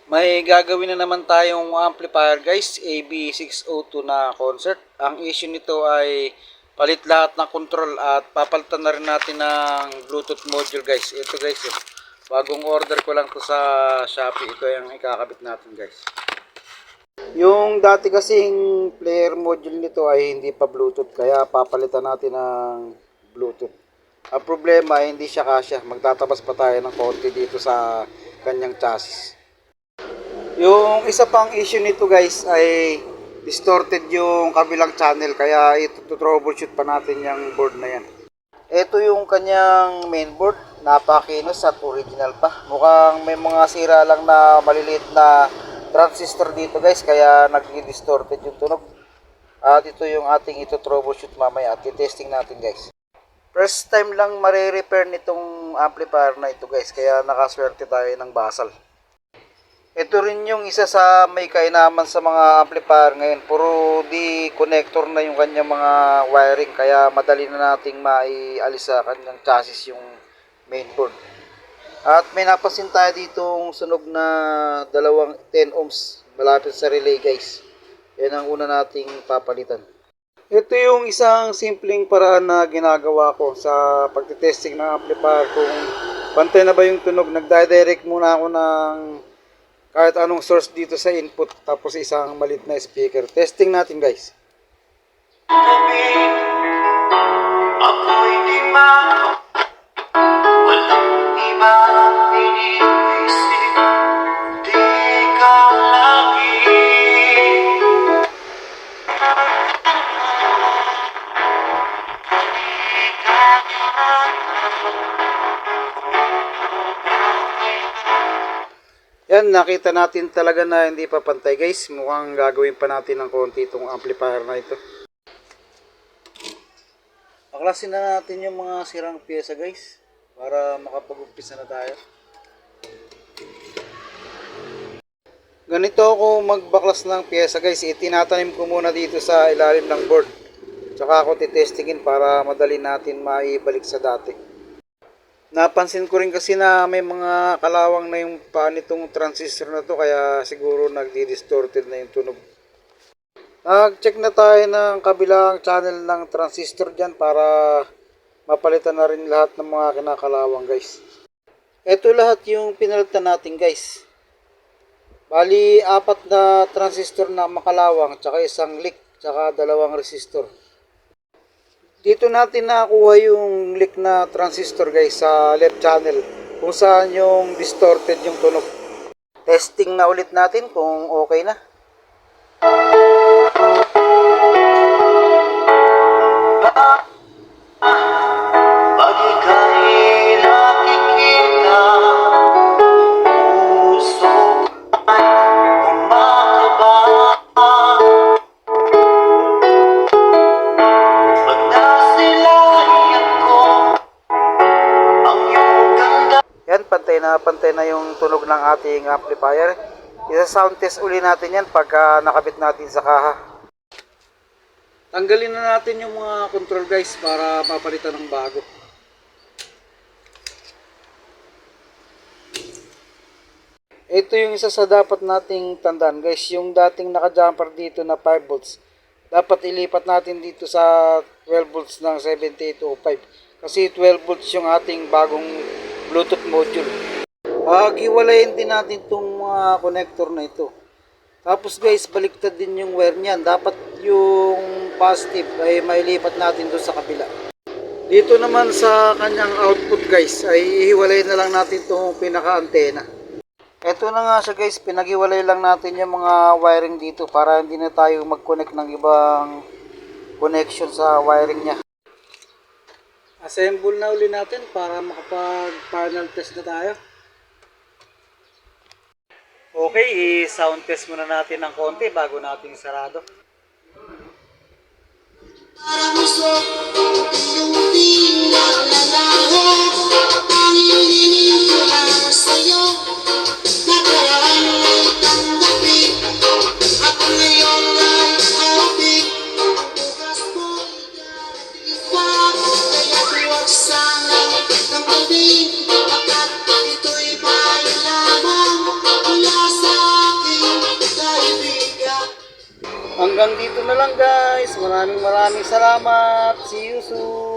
May gagawin na naman tayong amplifier guys, AB602 na concert. Ang issue nito ay palit lahat ng control at papalitan na rin natin ng Bluetooth module guys. Ito guys, bagong order ko lang to sa Shopee. Ito yung ikakabit natin guys. Yung dati kasing player module nito ay hindi pa Bluetooth, kaya papalitan natin ng Bluetooth. Ang problema ay hindi siya kasya. Magtatabas pa tayo ng konti dito sa kanyang chassis. Yung isa pang issue nito guys ay distorted yung kabilang channel, kaya ito troubleshoot pa natin yung board na yan. Ito yung kanyang mainboard, napakinos at original pa. Mukhang may mga sira lang na maliliit na transistor dito guys, kaya nag-distorted yung tunog. At ito yung ating ito troubleshoot mamaya at i-testing natin guys. First time lang mare-repair nitong amplifier na ito guys, kaya nakaswerte tayo ng basal. Ito rin yung isa sa may kainaman sa mga amplifier ngayon. Puro di connector na yung kanyang mga wiring, kaya madali na nating maialis sa kanyang chassis yung mainboard. At may napansin tayo ditong sunog na dalawang 10 ohms malapit sa relay guys. Yan ang una nating papalitan. Ito yung isang simpleng paraan na ginagawa ko sa pagtitesting ng amplifier kung pantay na ba yung tunog. Nagdidirect muna ako ng kahit anong source dito sa input, tapos isang malit na speaker. Testing natin guys. Ako'y di walang iba iniisip, di ka lagi. Yan, nakita natin talaga na hindi pa pantay guys. Mukhang gagawin pa natin ng konti itong amplifier na ito. Baklasin na natin yung mga sirang pyesa guys, para makapag-umpisa na tayo. Ganito ako magbaklas ng pyesa guys. Itinatanim ko muna dito sa ilalim ng board. Tsaka ako titestingin para madali natin maibalik sa dati. Napansin ko rin kasi na may mga kalawang na yung paa nitong transistor na to, kaya siguro nagdi-distorted na yung tunog. Nag-check na tayo ng kabilang channel ng transistor dyan para mapalitan na rin lahat ng mga kinakalawang guys. Ito lahat yung pinalitan natin guys. Bali, 4 na transistor na makalawang, tsaka isang leak, tsaka 2 resistor. Dito natin nakuha yung leak na transistor guys sa left channel, kung saan yung distorted yung tunog. Testing na ulit natin kung okay na. Pantay na yung tunog ng ating amplifier. Isa-sound test uli natin yan pagka nakabit natin sa kaha. Tanggalin na natin yung mga control guys para papalitan ng bago. Ito yung isa sa dapat nating tandaan guys. Yung dating naka-jumper dito na 5 volts, dapat ilipat natin dito sa 12 volts ng 7805. Kasi 12 volts yung ating bagong Bluetooth module. Hiwalayin din natin itong mga connector na ito. Tapos guys, baliktad din yung wire niyan. Dapat yung positive ay mailipat natin doon sa kabila. Dito naman sa kanyang output guys, ay ihiwalayin na lang natin itong pinaka-antena. Ito na nga siya guys, pinaghiwalay lang natin yung mga wiring dito para hindi na tayo mag-connect ng ibang connection sa wiring niya. Assemble na uli natin para makapag-final test na tayo. Okay, i-sound test muna natin ng konti bago natin sarado. Ito'y bayan lamang mula sa Hanggang dito na lang guys. Maraming salamat. See you soon.